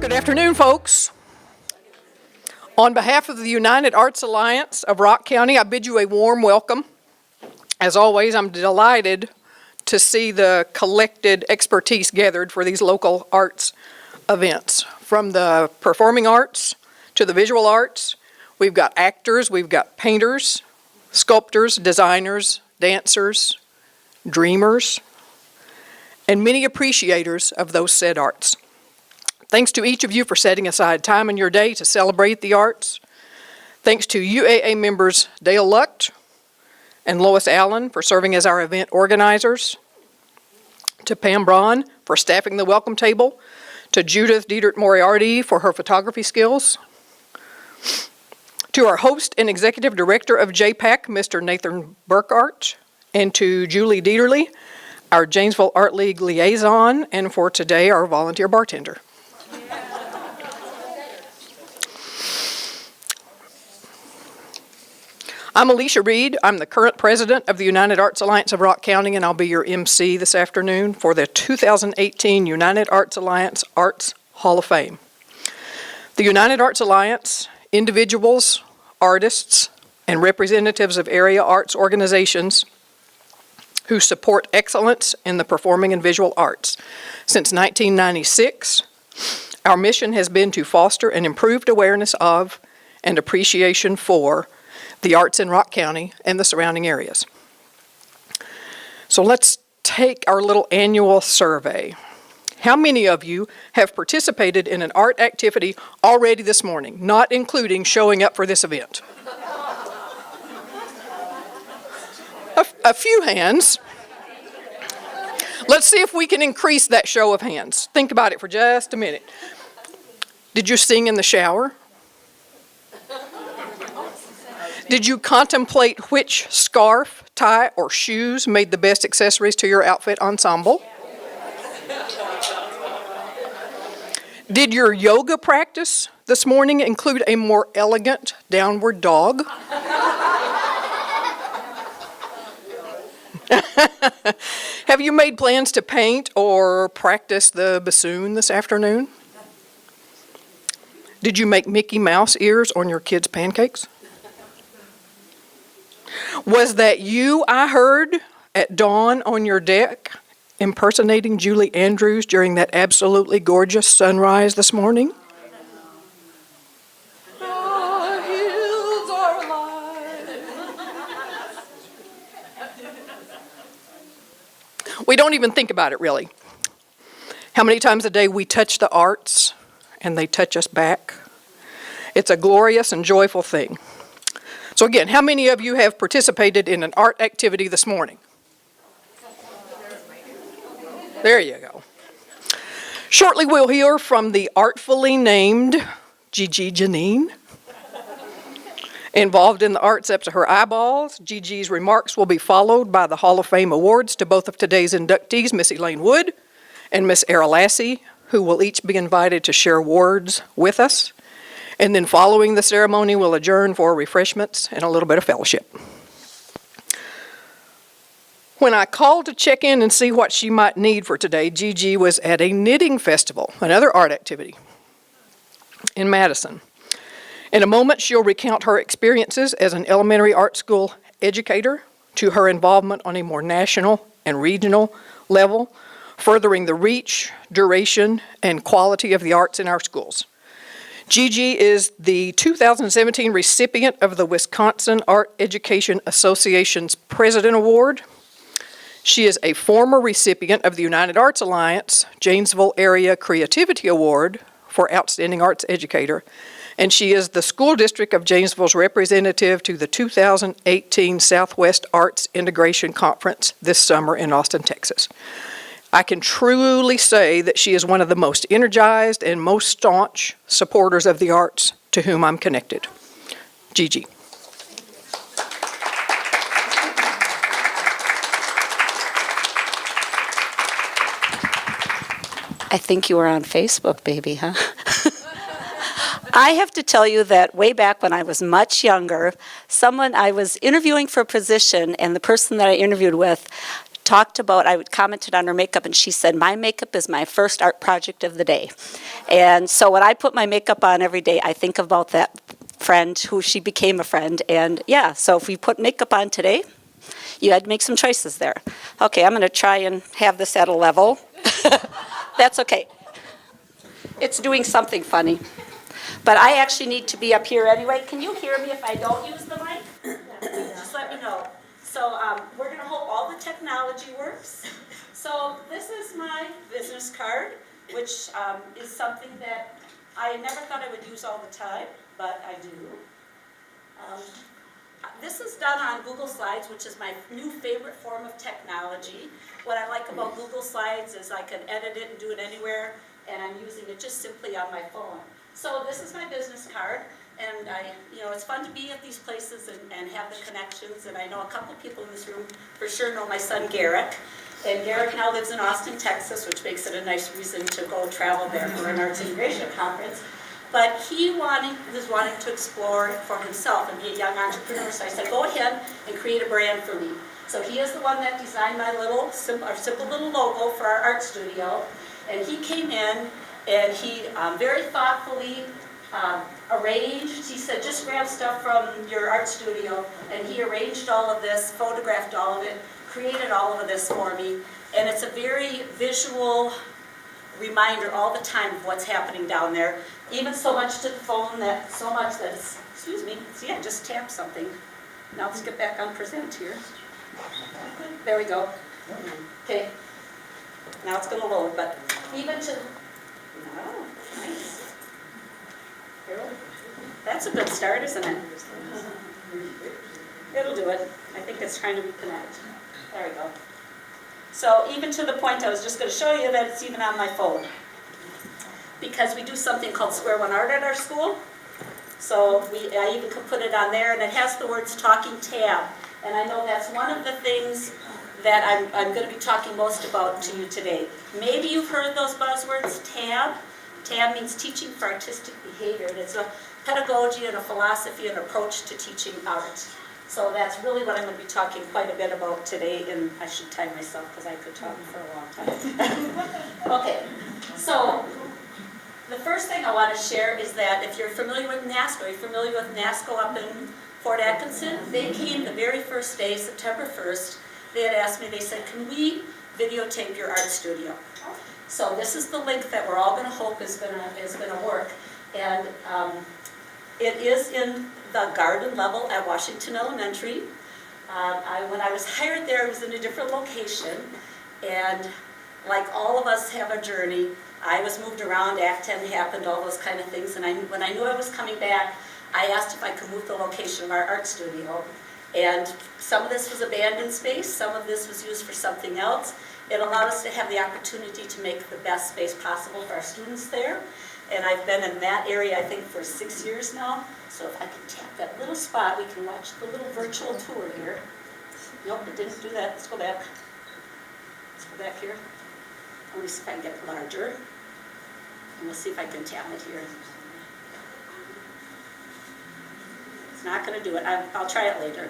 Good afternoon, folks. On behalf of the United Arts Alliance of Rock County, I bid you a warm welcome. As always, I'm delighted to see the collected expertise gathered for these local arts events. From the performing arts to the visual arts, we've got actors, we've got painters, sculptors, designers, dancers, dreamers, and many appreciators of those said arts. Thanks to each of you for setting aside time in your day to celebrate the arts. Thanks to UAA members Dale Lucht and Lois Allen for serving as our event organizers. To Pam Braun for staffing the welcome table. To Judith Diedert Moriarty for her photography skills. To our host and executive director of JPAC, Mr. Nathan Burkhart. And to Julie Dieterle, our Janesville Art League liaison, and for today, our volunteer bartender. I'm Alicia Reed. I'm the current president of the United Arts Alliance of Rock County, and I'll be your MC this afternoon for the 2018 United Arts Alliance Arts Hall of Fame. The United Arts Alliance, individuals, artists, and representatives of area arts organizations who support excellence in the performing and visual arts. Since 1996, our mission has been to foster an improved awareness of and appreciation for the arts in Rock County and the surrounding areas. So let's take our little annual survey. How many of you have participated in an art activity already this morning, not including showing up for this event? A few hands. Let's see if we can increase that show of hands. Think about it for just a minute. Did you sing in the shower? Did you contemplate which scarf, tie, or shoes made the best accessories to your outfit ensemble? Did your yoga practice this morning include a more elegant downward dog? Have you made plans to paint or practice the bassoon this afternoon? Did you make Mickey Mouse ears on your kids' pancakes? Was that you I heard at dawn on your deck impersonating Julie Andrews during that absolutely gorgeous sunrise this morning? Our hills are alive. We don't even think about it, really. How many times a day we touch the arts and they touch us back? It's a glorious and joyful thing. So again, how many of you have participated in an art activity this morning? There you go. Shortly we'll hear from the artfully named Gigi Janine. Involved in the arts up to her eyeballs, Gigi's remarks will be followed by the Hall of Fame awards to both of today's inductees, Miss Elaine Wood and Miss Arra Lasse, who will each be invited to share awards with us. And then following the ceremony, we'll adjourn for refreshments and a little bit of fellowship. When I called to check in and see what she might need for today, Gigi was at a knitting festival, another art activity, in Madison. In a moment, she'll recount her experiences as an elementary art school educator to her involvement on a more national and regional level, furthering the reach, duration, and quality of the arts in our schools. Gigi is the 2017 recipient of the Wisconsin Art Education Association's President Award. She is a former recipient of the United Arts Alliance Janesville Area Creativity Award for Outstanding Arts Educator, and she is the School District of Janesville's representative to the 2018 Southwest Arts Integration Conference this summer in Austin, Texas. I can truly say that she is one of the most energized and most staunch supporters of the arts to whom I'm connected. Gigi. I think you were on Facebook, baby, huh? I have to tell you that way back when I was much younger, I was interviewing for a position, and the person that I interviewed with talked about, I commented on her makeup, and she said, my makeup is my first art project of the day. And so when I put my makeup on every day, I think about that friend who she became a friend. And yeah, so if we put makeup on today, you had to make some choices there. Okay, I'm going to try and have this at a level. That's okay. It's doing something funny. But I actually need to be up here anyway. Can you hear me if I don't use the mic? Just let me know. So we're going to hope all the technology works. So this is my business card, which is something that I never thought I would use all the time, but I do. This is done on Google Slides, which is my new favorite form of technology. What I like about Google Slides is I can edit it and do it anywhere, and I'm using it just simply on my phone. So this is my business card, and it's fun to be at these places and have the connections, and I know a couple people in this room for sure know my son Garrick, and Garrick now lives in Austin, Texas, which makes it a nice reason to go travel there for an Arts Integration Conference. But he was wanting to explore for himself and be a young entrepreneur, so I said, go ahead and create a brand for me. So he is the one that designed my simple little logo for our art studio, and he came in and he very thoughtfully arranged, he said, just grab stuff from your art studio, and he arranged all of this, photographed all of it, created all of this for me, and it's a very visual reminder all the time of what's happening down there, even so much to the phone that it's, excuse me, so yeah, just tap something. Now let's get back on present here. There we go. Okay, now it's going to load, but even to, oh, nice. That's a good start, isn't it? It'll do it. I think it's trying to reconnect. There we go. So even to the point I was just going to show you that it's even on my phone. Because we do something called Square One Art at our school. So I even could put it on there, and it has the words Talking Tab. And I know that's one of the things that I'm going to be talking most about to you today. Maybe you've heard those buzzwords, TAB. TAB means Teaching for Artistic Behavior, and it's a pedagogy and a philosophy and approach to teaching art. So that's really what I'm going to be talking quite a bit about today, and I should time myself because I could talk for a long time. Okay, so the first thing I want to share is that if you're familiar with NASCO, you're familiar with NASCO up in Fort Atkinson? They came the very first day, September 1st, they had asked me, they said, can we videotape your art studio? So this is the link that we're all going to hope is going to work. And it is in the garden level at Washington Elementary. When I was hired there, it was in a different location. And like all of us have a journey, I was moved around, Act 10 happened, all those kind of things. And when I knew I was coming back, I asked if I could move the location of our art studio. And some of this was abandoned space, some of this was used for something else. It allowed us to have the opportunity to make the best space possible for our students there. And I've been in that area, I think, for 6 years now. So if I can tap that little spot, we can watch the little virtual tour here. Nope, it didn't do that. Let's go back. Let's go back here. Let me see if I can get it larger. And we'll see if I can tap it here. It's not going to do it. I'll try it later.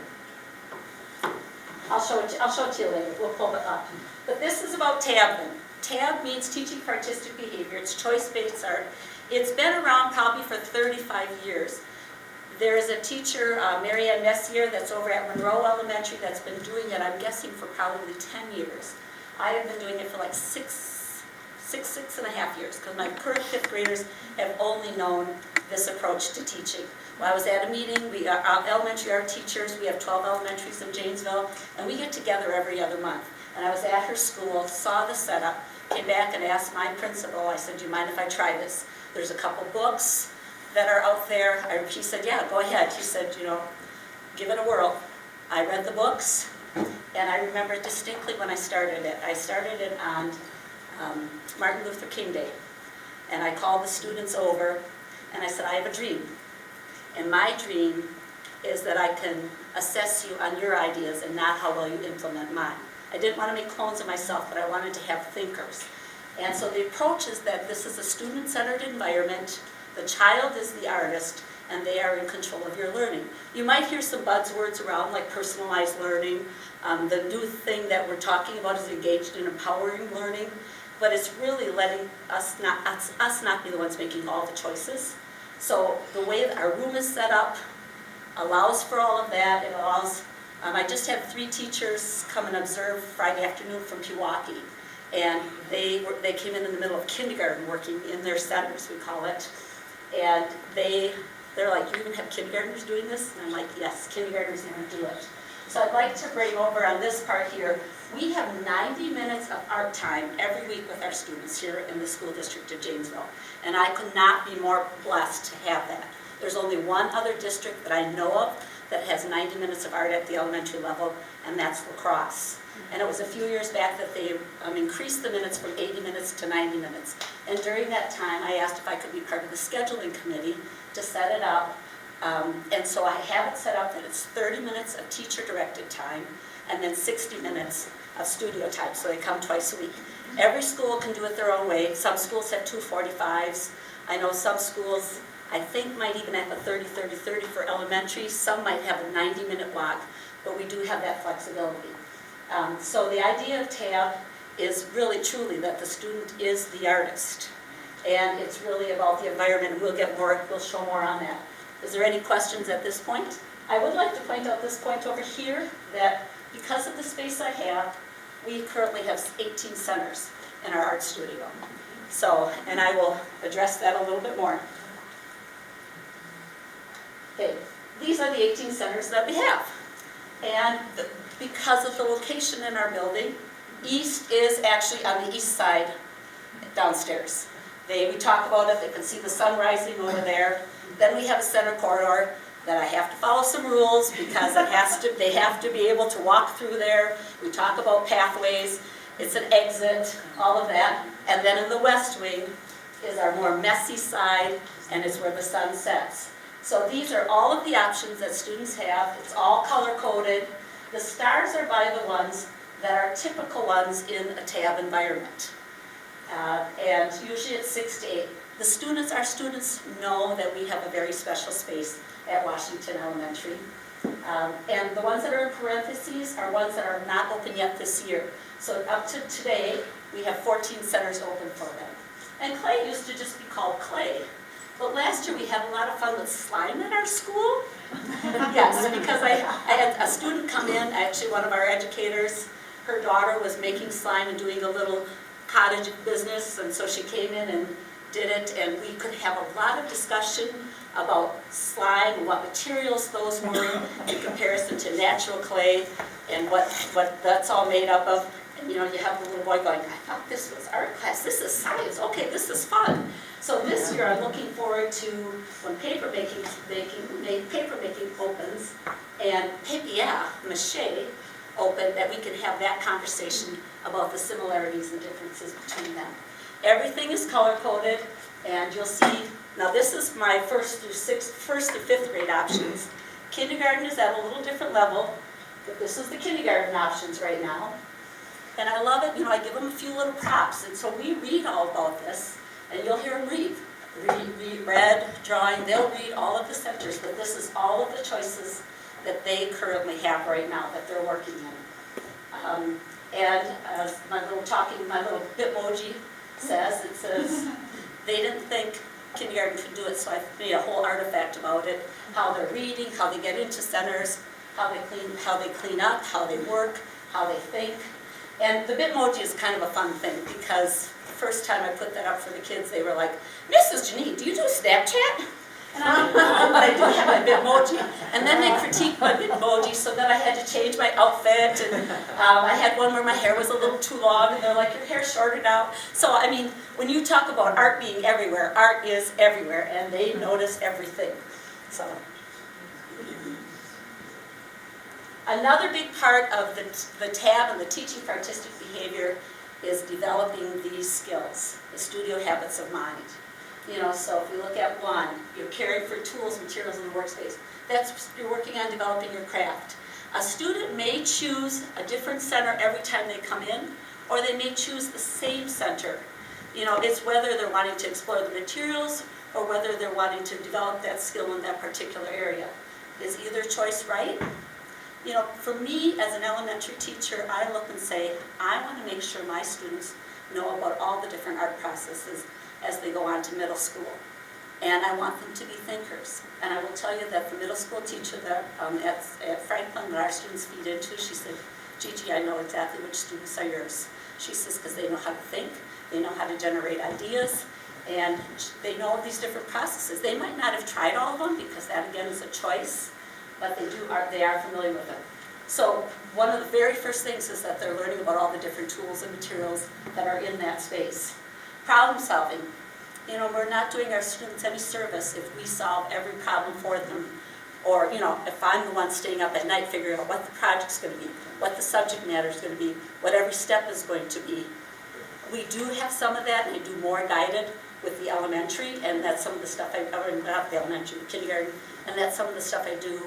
I'll show it to you later. We'll pull it up. But this is about TAB then. TAB means Teaching for Artistic Behavior. It's choice-based art. It's been around probably for 35 years. There is a teacher, Marianne Messier, that's over at Monroe Elementary that's been doing it, I'm guessing, for probably 10 years. I have been doing it for like six and a half years, because my current fifth graders have only known this approach to teaching. Well, I was at a meeting, we are elementary art teachers, we have 12 elementaries in Janesville, and we get together every other month. And I was at her school, saw the setup, came back and asked my principal, I said, do you mind if I try this? There's a couple books that are out there. She said, yeah, go ahead. She said, give it a whirl. I read the books, and I remember distinctly when I started it. I started it on Martin Luther King Day. And I called the students over, and I said, I have a dream. And my dream is that I can assess you on your ideas and not how well you implement mine. I didn't want to make clones of myself, but I wanted to have thinkers. And so the approach is that this is a student-centered environment. The child is the artist, and they are in control of your learning. You might hear some buzzwords around like personalized learning. The new thing that we're talking about is engaged in empowering learning, but it's really letting us not be the ones making all the choices. So the way that our room is set up allows for all of that. It allows, I just had 3 teachers come and observe Friday afternoon from Pewaukee, and they came in the middle of kindergarten working in their centers, we call it, and they're like, you even have kindergartners doing this? And I'm like, yes, kindergartners even do it. So I'd like to bring over on this part here, we have 90 minutes of art time every week with our students here in the school district of Janesville. And I could not be more blessed to have that. There's only one other district that I know of that has 90 minutes of art at the elementary level, and that's La Crosse. And it was a few years back that they increased the minutes from 80 minutes to 90 minutes. And during that time, I asked if I could be part of the scheduling committee to set it up. And so I have it set up that it's 30 minutes of teacher-directed time and then 60 minutes of studio time, so they come twice a week. Every school can do it their own way. Some schools have 245s. I know some schools, I think, might even have a 30-30-30 for elementary. Some might have a 90-minute block, but we do have that flexibility. So the idea of TAB is really truly that the student is the artist. And it's really about the environment, and we'll show more on that. Is there any questions at this point? I would like to point out this point over here, that because of the space I have, we currently have 18 centers in our art studio. So, and I will address that a little bit more. Okay, these are the 18 centers that we have. And because of the location in our building, East is actually on the east side downstairs. We talk about it, they can see the sun rising over there. Then we have a center corridor that I have to follow some rules because they have to be able to walk through there. We talk about pathways, it's an exit, all of that. And then in the west wing is our more messy side, and it's where the sun sets. So these are all of the options that students have. It's all color-coded. The stars are by the ones that are typical ones in a TAB environment. And usually it's 6 to 8. Our students know that we have a very special space at Washington Elementary. And the ones that are in parentheses are ones that are not open yet this year. So up to today, we have 14 centers open for them. And clay used to just be called clay. But last year we had a lot of fun with slime at our school. Yes, because I had a student come in, actually one of our educators, her daughter was making slime and doing a little cottage business, and so she came in and did it, and we could have a lot of discussion about slime and what materials those were in comparison to natural clay and what that's all made up of. And you know, you have the little boy going, I thought this was art class, this is science, okay, this is fun. So this year I'm looking forward to when paper making opens and papier-mâché open, that we can have that conversation about the similarities and differences between them. Everything is color-coded, and you'll see, now this is my first through fifth grade options. Kindergarten is at a little different level, but this is the kindergarten options right now. And I love it, you know, I give them a few little props, and so we read all about this, and you'll hear them read, drawing, they'll read all of the centers, but this is all of the choices that they currently have right now that they're working in. And as my little Bitmoji says, it says, they didn't think kindergarten could do it, so I made a whole artifact about it, how they're reading, how they get into centers, how they clean up, how they work, how they think. And the Bitmoji is kind of a fun thing, because the first time I put that up for the kids, they were like, Mrs. Janine, do you do Snapchat? And I'm like, no, but I do have my Bitmoji. And then they critiqued my Bitmoji, so then I had to change my outfit. And I had one where my hair was a little too long, and they're like, your hair's shorter now. So, I mean, when you talk about art being everywhere, art is everywhere, and they notice everything. So, another big part of the TAB and the teaching for artistic behavior is developing these skills, the studio habits of mind. You know, so if we look at one, you're caring for tools, materials in the workspace. You're working on developing your craft. A student may choose a different center every time they come in, or they may choose the same center. You know, it's whether they're wanting to explore the materials or whether they're wanting to develop that skill in that particular area. Is either choice right? You know, for me as an elementary teacher, I look and say, I want to make sure my students know about all the different art processes as they go on to middle school. And I want them to be thinkers. And I will tell you that the middle school teacher that at Franklin that our students feed into, she said, Gigi, I know exactly which students are yours. She says, because they know how to think, they know how to generate ideas, and they know these different processes. They might not have tried all of them, because that again is a choice, but they are familiar with it. So one of the very first things is that they're learning about all the different tools and materials that are in that space. Problem solving. You know, we're not doing our students any service if we solve every problem for them. Or, you know, if I'm the one staying up at night figuring out what the project's going to be, what the subject matter is going to be, what every step is going to be. We do have some of that, and I do more guided with the elementary, and that's some of the stuff not the elementary, the kindergarten, and that's some of the stuff I do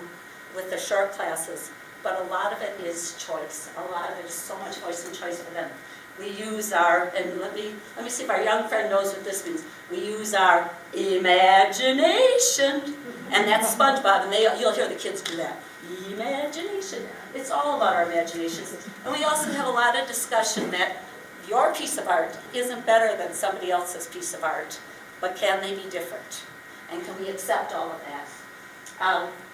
with the short classes. But a lot of it is choice. A lot of it is so much voice and choice for them. We use our, and let me see if our young friend knows what this means. We use our imagination, and that's SpongeBob, and you'll hear the kids do that. Imagination. It's all about our imaginations. And we also have a lot of discussion that your piece of art isn't better than somebody else's piece of art, but can they be different? And can we accept all of that?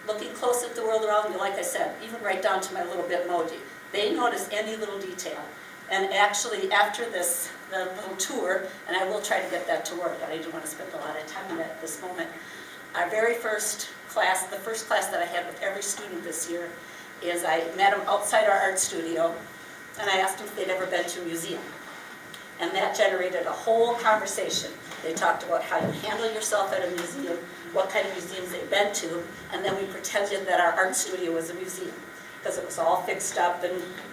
Looking close at the world around you, like I said, even right down to my little Bitmoji. They notice any little detail. And actually, after the little tour, and I will try to get that to work, but I do want to spend a lot of time on it at this moment. Our very first class, the first class that I had with every student this year, is I met them outside our art studio, and I asked them if they'd ever been to a museum. And that generated a whole conversation. They talked about how you handle yourself at a museum, what kind of museums they've been to, and then we pretended that our art studio was a museum, because it was all fixed up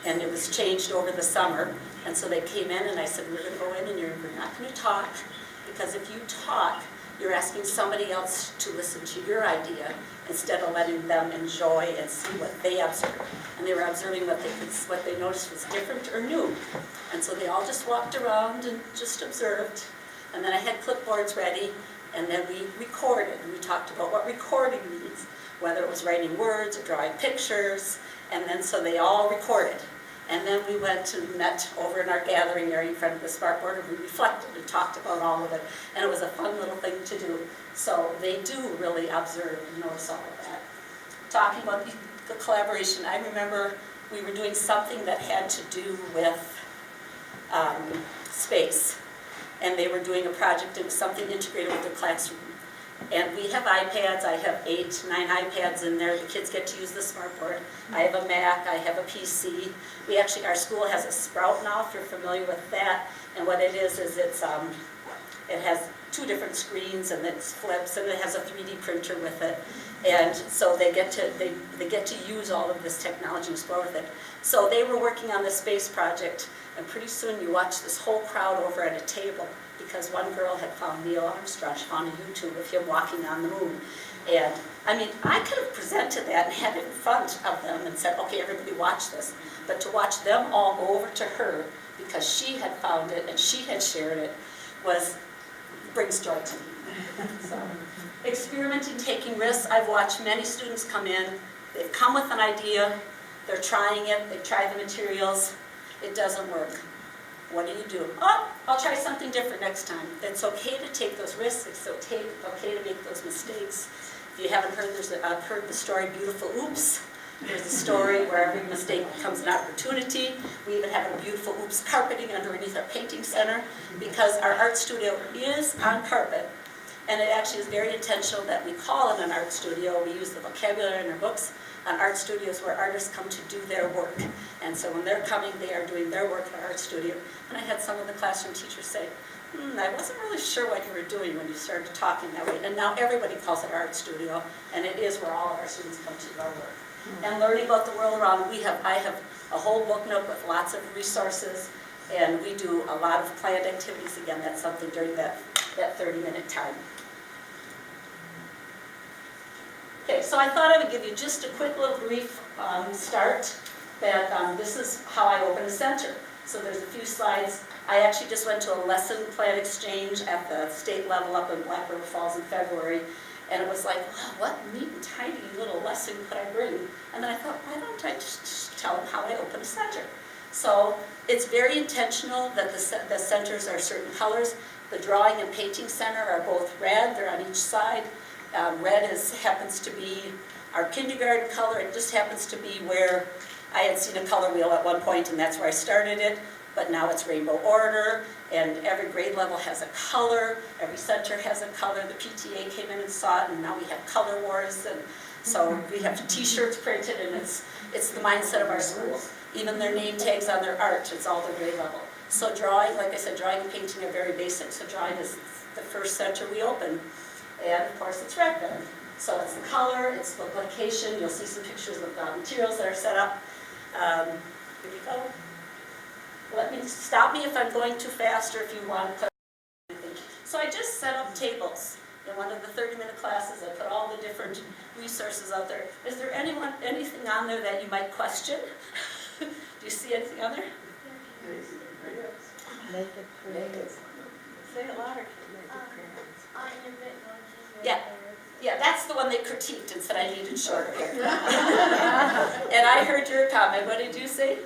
and it was changed over the summer. And so they came in and I said, we're going to go in and we're not going to talk, because if you talk, you're asking somebody else to listen to your idea instead of letting them enjoy and see what they observed. And they were observing what they noticed was different or new. And so they all just walked around and just observed. And then I had clipboards ready, and then we recorded. And we talked about what recording means, whether it was writing words or drawing pictures. And then so they all recorded. And then we went and met over in our gathering area in front of the smartboard, and we reflected and talked about all of it. And it was a fun little thing to do. So they do really observe and notice all of that. Talking about the collaboration, I remember we were doing something that had to do with space. And they were doing a project, it was something integrated with their classroom. And we have iPads. I have 8, 9 iPads in there. The kids get to use the smartboard. I have a Mac, I have a PC. Our school has a Sprout now, if you're familiar with that. And what it is it has 2 different screens, and it flips, and it has a 3D printer with it. And so they get to use all of this technology and explore with it. So they were working on this space project, and pretty soon you watch this whole crowd over at a table, because one girl had found Neil Armstrong. She found a YouTube of him walking on the moon. And I mean, I could have presented that and had it in front of them and said, okay, everybody watch this. But to watch them all go over to her because she had found it and she had shared it brings joy to me. So, experimenting, taking risks. I've watched many students come in. They've come with an idea. They're trying it. They try the materials. It doesn't work. What do? Oh, I'll try something different next time. It's okay to take those risks. It's okay to make those mistakes. If you haven't heard, I've heard the story Beautiful Oops. There's a story where every mistake becomes an opportunity. We even have a beautiful oops carpeting underneath our painting center, because our art studio is on carpet. And it actually is very intentional that we call it an art studio. We use the vocabulary in our books. An art studio is where artists come to do their work. And so when they're coming, they are doing their work in our art studio. And I had some of the classroom teachers say, I wasn't really sure what you were doing when you started talking that way. And now everybody calls it art studio, and it is where all of our students come to do our work. And learning about the world around, I have a whole book note with lots of resources, and we do a lot of planned activities. Again, that's something during that 30-minute time. Okay, so I thought I would give you just a quick little brief start that this is how I open a center. So there's a few slides I actually just went to a lesson plan exchange at the state level up in Black River Falls in February, and it was like, wow, what neat and tiny little lesson could I bring? And then I thought, why don't I just tell them how I open a center? So it's very intentional that the centers are certain colors. The drawing and painting center are both red, they're on each side. Red happens to be our kindergarten color. It just happens to be where I had seen a color wheel at one point, and that's where I started it. But now it's rainbow order, and every grade level has a color. Every center has a color. The PTA came in and saw it, and now we have color wars. And so we have T-shirts printed, and it's the mindset of our school. Even their name tags on their art, it's all their grade level. So drawing, like I said, drawing and painting are very basic. So drawing is the first center we open. And of course it's red then. So it's the color, it's the location. You'll see some pictures of the materials that are set up. Here we go. Stop me if I'm going too fast or if you want to. So I just set up tables. In one of the 30-minute classes, I put all the different resources out there. Is there anything on there that you might question? Do you see anything on there? Naked creative. Say it louder. Yeah. Yeah, that's the one they critiqued and said I needed shorter hair. And I heard your comment. What did you say?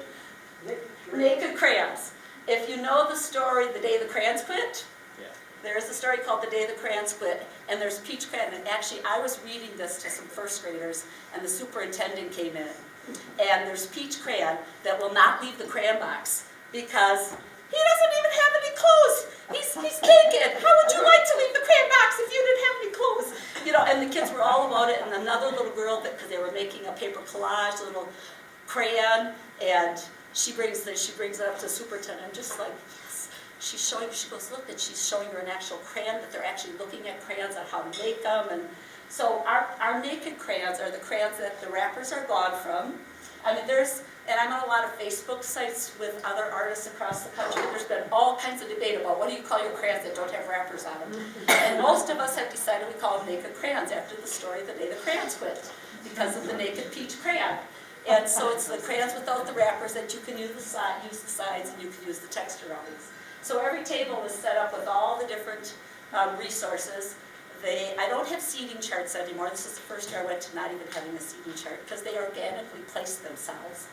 Naked crayons. If you know the story, The Day the Crayons Quit, there is a story called The Day the Crayons Quit, and there's peach crayon. And actually, I was reading this to some first graders, and the superintendent came in. And there's peach crayon that will not leave the crayon box because he doesn't even have any clothes. He's naked. How would you like to leave the crayon box if you didn't have any clothes? You know, and the kids were all about it. And another little girl, because they were making a paper collage, a little crayon, and she brings it up to the superintendent. I'm just like, yes. She's showing. She goes, look, and she's showing her an actual crayon that they're actually looking at crayons on how to make them. And so our naked crayons are the crayons that the wrappers are gone from. I mean, and I'm on a lot of Facebook sites with other artists across the country. There's been all kinds of debate about what do you call your crayons that don't have wrappers on them. And most of us have decided we call them naked crayons after the story The Day the Crayons Quit, because of the naked peach crayon. And so it's the crayons without the wrappers that you can use the sides, and you can use the texture on these. So every table is set up with all the different resources. I don't have seating charts anymore. This is the first year I went to not even having a seating chart because they organically place themselves.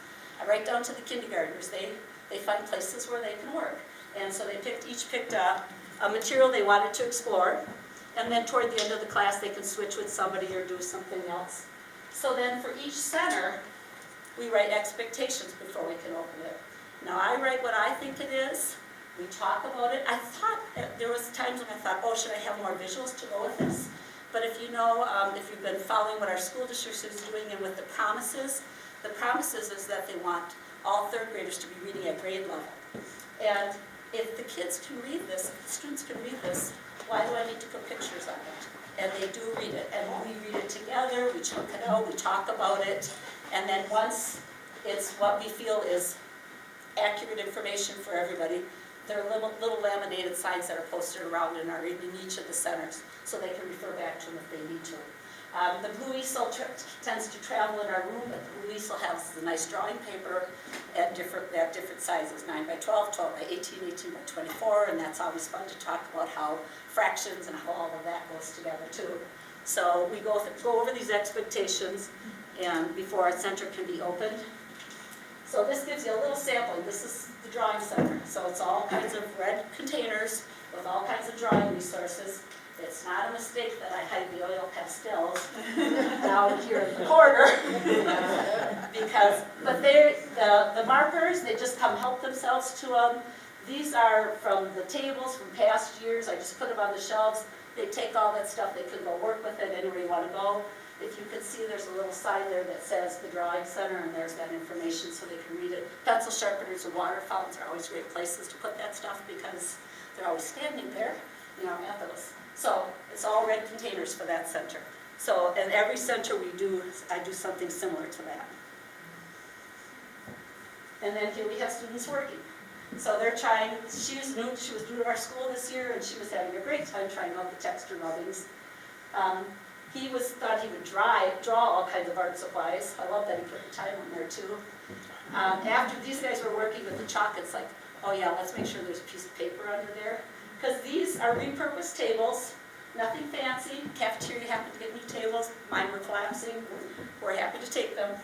Right down to the kindergartners, they find places where they can work. And so they each picked a material they wanted to explore, and then toward the end of the class they can switch with somebody or do something else. So then for each center, we write expectations before we can open it. Now I write what I think it is. We talk about it. I thought, there was times when I thought, oh, should I have more visuals to go with this? But if you know, if you've been following what our school district is doing and with the promises is that they want all third graders to be reading at grade level. And if the kids can read this, if the students can read this, why do I need to put pictures on it? And they do read it, and we read it together, we chunk it out, we talk about it, and then once it's what we feel is accurate information for everybody, there are little laminated signs that are posted around and are in each of the centers, so they can refer back to them if they need to. The blue easel tends to travel in our room, but the blue easel has the nice drawing paper at different sizes, 9 by 12, 12 by 18, 18 by 24, and that's always fun to talk about how fractions and how all of that goes together too. So we go over these expectations and before our center can be opened. So this gives you a little sampling. This is the drawing center. So it's all kinds of red containers with all kinds of drawing resources. It's not a mistake that I hide the oil pastels down here in the corner. But the markers, they just come help themselves to them. These are from the tables from past years. I just put them on the shelves. They take all that stuff. They can go work with it anywhere you want to go. If you can see, there's a little sign there that says the Drawing Center, and there's that information so they can read it. Pencil sharpeners and water fountains are always great places to put that stuff because they're always standing there in our Methodist. So it's all red containers for that center. So in every center I do something similar to that. And then here we have students working. So they're trying, she was new to our school this year, and she was having a great time trying out the texture rubbings. He thought he would draw all kinds of art supplies. I love that he put the time on there too. After these guys were working with the chalk, it's like, Oh yeah, let's make sure there's a piece of paper under there. Because these are repurposed tables, nothing fancy. Cafeteria happened to get new tables, mine were collapsing. We're happy to take them.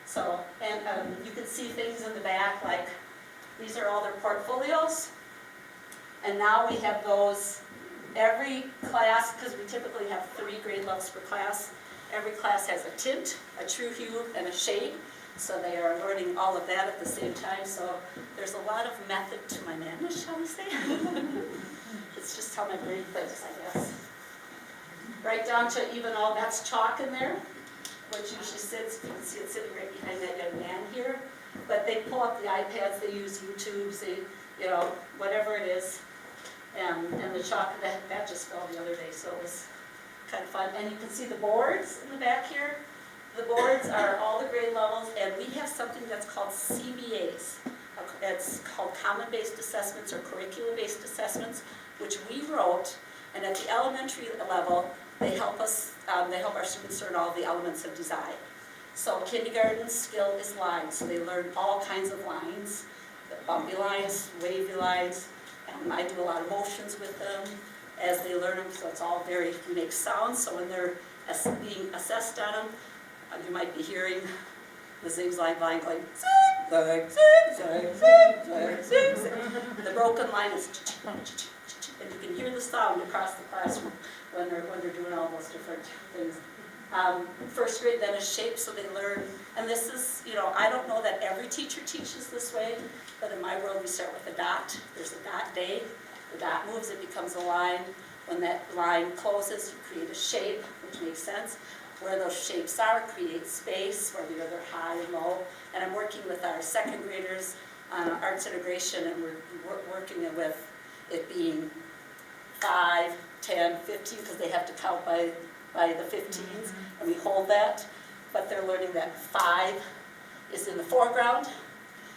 So, and you can see things in the back, like these are all their portfolios. And now we have those, every class, because we typically have 3 grade levels per class, every class has a tint, a true hue, and a shade. So they are learning all of that at the same time. So there's a lot of method to my madness, shall we say. It's just how my brain thinks, I guess. Right down to even all that's chalk in there, which usually sits, you can see it sitting right behind that young man here. But they pull up the iPads, they use YouTube, whatever it is. And the chalk, that just fell the other day, so it was kind of fun. And you can see the boards in the back here. The boards are all the grade levels, and we have something that's called CBAs. It's called Common-Based Assessments or Curriculum-Based Assessments, which we wrote. And at the elementary level, they help us. They help our students learn all the elements of design. So kindergarten skill is lines. So they learn all kinds of lines, the bumpy lines, wavy lines. I do a lot of motions with them as they learn them. So it's all very unique sounds. So when they're being assessed on them, you might be hearing the zigzag line going zigzag, zigzag, zigzag, zigzag. The broken line is and you can hear the sound across the classroom when they're doing all those different things. First grade then is shape, so they learn, and this is, I don't know that every teacher teaches this way, but in my world we start with a dot. There's a dot day. The dot moves, it becomes a line. When that line closes, you create a shape, which makes sense. Where those shapes are, create space, whether they're high and low. And I'm working with our second graders on arts integration, and we're working with it being 5, 10, 15, because they have to count by the 15s, and we hold that. But they're learning that 5 is in the foreground,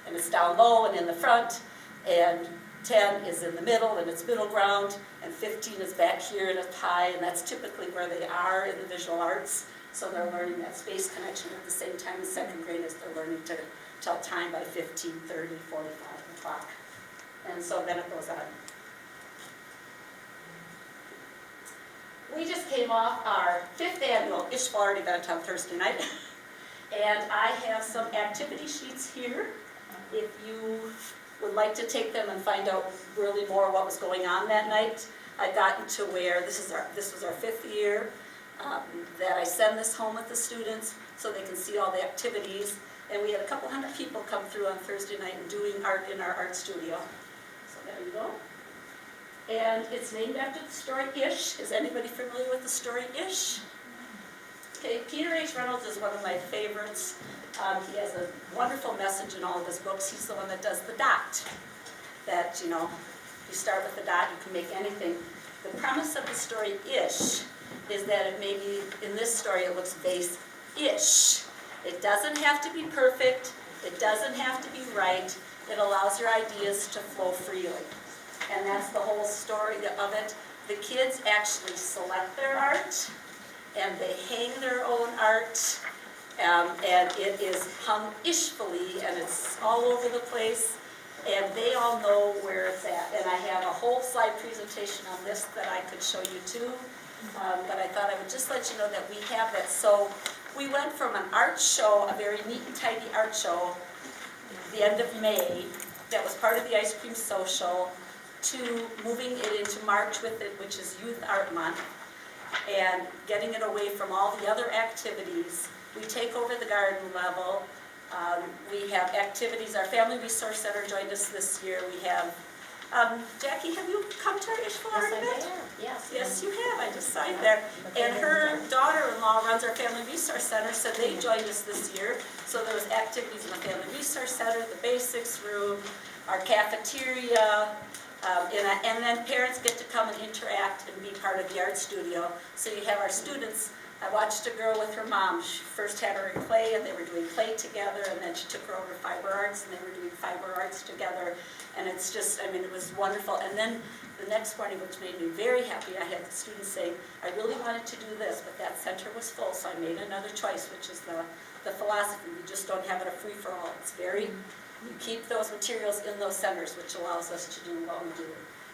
and it's down low and in the front, and 10 is in the middle, and it's middle ground, and 15 is back here and it's high, and that's typically where they are in the visual arts. So they're learning that space connection at the same time in second grade as they're learning to tell time by 15, 30, 45 o'clock. And so then it goes on. We just came off our 5th annual Ishval Art event on Thursday night, and I have some activity sheets here. If you would like to take them and find out really more what was going on that night, I've gotten to where this was our 5th year that I send this home with the students so they can see all the activities. And we had a couple hundred people come through on Thursday night and doing art in our art studio. So there you go. And it's named after the story Ish. Is anybody familiar with the story Ish? Okay, Peter H. Reynolds is one of my favorites. He has a wonderful message in all of his books. He's the one that does the dot. That, you start with the dot, you can make anything. The premise of the story Ish is that it may be, in this story, it looks base-ish. It doesn't have to be perfect. It doesn't have to be right. It allows your ideas to flow freely. And that's the whole story of it. The kids actually select their art, and they hang their own art, and it is hung ishfully, and it's all over the place, and they all know where it's at. And I have a whole slide presentation on this that I could show you too, but I thought I would just let you know that we have that. So we went from an art show, a very neat and tidy art show, the end of May, that was part of the ice cream social, to moving it into March with it, which is Youth Art Month, and getting it away from all the other activities. We take over the garden level. We have activities. Our Family Resource Center joined us this year. We have, Jackie, have you come to our Ishval Art event? Yes. Yes, you have. I just saw you there. And her daughter-in-law runs our Family Resource Center, so they joined us this year. So there was activities in the Family Resource Center, the basics room, our cafeteria, and then parents get to come and interact and be part of the art studio. So you have our students. I watched a girl with her mom. She first had her in clay, and they were doing clay together, and then she took her over to fiber arts, and they were doing fiber arts together. And it's just, it was wonderful. And then the next morning, which made me very happy, I had the students saying, I really wanted to do this, but that center was full, so I made another choice, which is the philosophy. We just don't have it a free-for-all. It's very You keep those materials in those centers, which allows us to do what we do.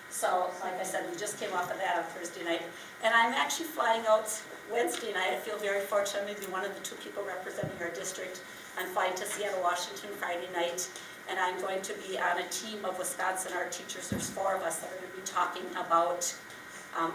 So, like I said, we just came off of that on Thursday night. And I'm actually flying out Wednesday night. I feel very fortunate. I'm maybe one of the 2 people representing our district. I'm flying to Seattle, Washington Friday night. And I'm going to be on a team of Wisconsin art teachers. There's 4 of us that are going to be talking about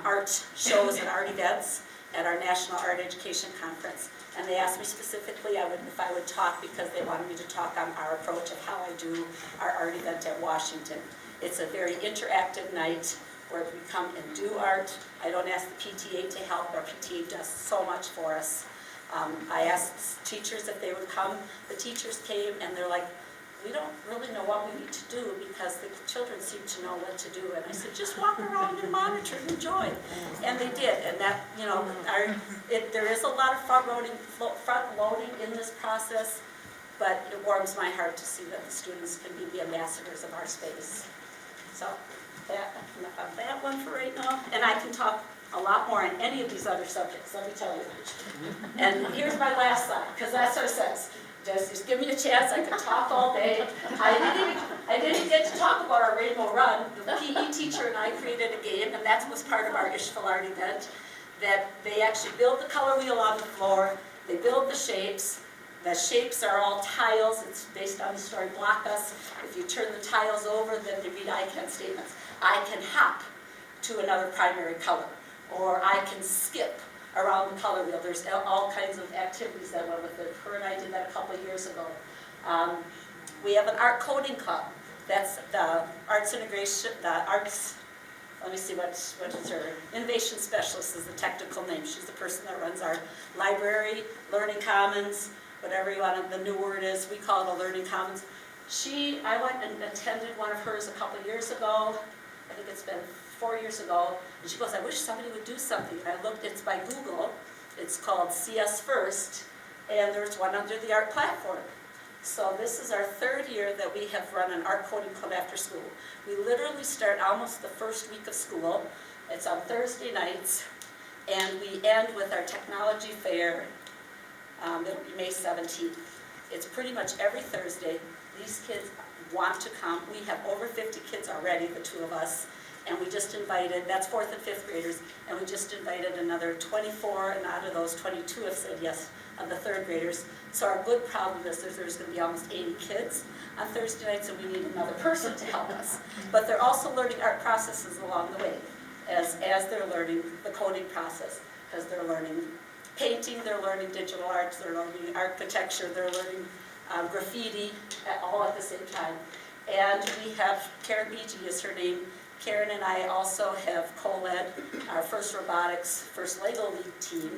art shows and art events at our National Art Education Conference. And they asked me specifically if I would talk because they wanted me to talk on our approach of how I do our art event at Washington. It's a very interactive night where we come and do art. I don't ask the PTA to help. Our PTA does so much for us. I asked teachers if they would come. The teachers came and they're like, we don't really know what we need to do because the children seem to know what to do. And I said, just walk around and monitor and enjoy. And they did. And that, you know, there is a lot of front loading in this process, but it warms my heart to see that the students can be the ambassadors of our space. So enough of that one for right now. And I can talk a lot more on any of these other subjects, let me tell you. And here's my last slide, because that's what it says. Just give me a chance, I could talk all day. I didn't get to talk about our Rainbow Run. The PE teacher and I created a game, and that was part of our Ishville Art event, that they actually build the color wheel on the floor, they build the shapes. The shapes are all tiles, it's based on the story Block Us. If you turn the tiles over, then they read I can statements. I can hop to another primary color, or I can skip around the color wheel. There's all kinds of activities that went with it. Her and I did that a couple of years ago. We have an art coding club. That's the arts integration, let me see what is her, innovation specialist is the technical name. She's the person that runs our library, learning commons, whatever you want, the new word is, we call it a learning commons. I went and attended one of hers a couple of years ago. I think it's been 4 years ago, and she goes, I wish somebody would do something. And I looked, it's by Google, it's called See Us First, and there's one under the art platform. So this is our 3rd year that we have run an art coding club after school. We literally start almost the first week of school. It's on Thursday nights, and we end with our technology fair. It'll be May 17th. It's pretty much every Thursday. These kids want to come. We have over 50 kids already, the 2 of us. And we just invited, that's 4th and 5th graders, and we just invited another 24, and out of those 22 have said yes, of the 3rd graders. So our good problem is there's going to be almost 80 kids on Thursday nights, and we need another person to help us. But they're also learning art processes along the way, as they're learning the coding process, because they're learning painting, they're learning digital arts, they're learning architecture, they're learning graffiti, all at the same time. And we have, Karen Beatty is her name. Karen and I also have co-led our first robotics, first Lego League team